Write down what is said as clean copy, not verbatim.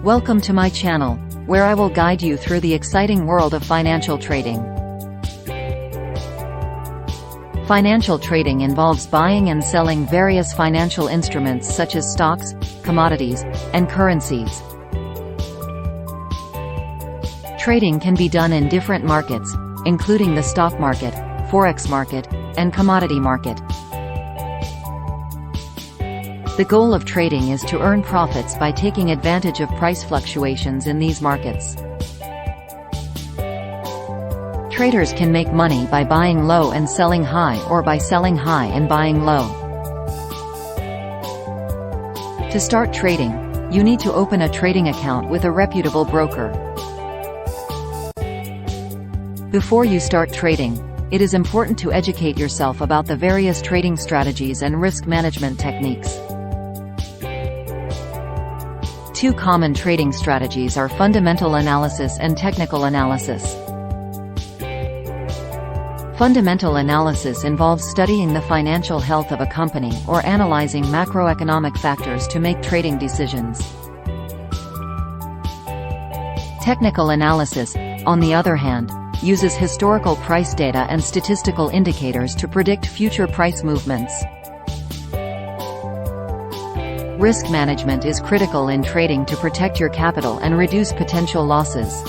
Welcome to my channel, where I will guide you through the exciting world of financial trading. Financial trading involves buying and selling various financial instruments such as stocks, commodities, and currencies. Trading can be done in different markets, including the stock market, forex market, and commodity market. The goal of trading is to earn profits by taking advantage of price fluctuations in these markets. Traders can make money by buying low and selling high, or by selling high and buying low. To start trading, you need to open a trading account with a reputable broker. Before you start trading, it is important to educate yourself about the various trading strategies and risk management techniques. Two common trading strategies are fundamental analysis and technical analysis. Fundamental analysis involves studying the financial health of a company or analyzing macroeconomic factors to make trading decisions. Technical analysis, on the other hand, uses historical price data and statistical indicators to predict future price movements. Risk management is critical in trading to protect your capital and reduce potential losses.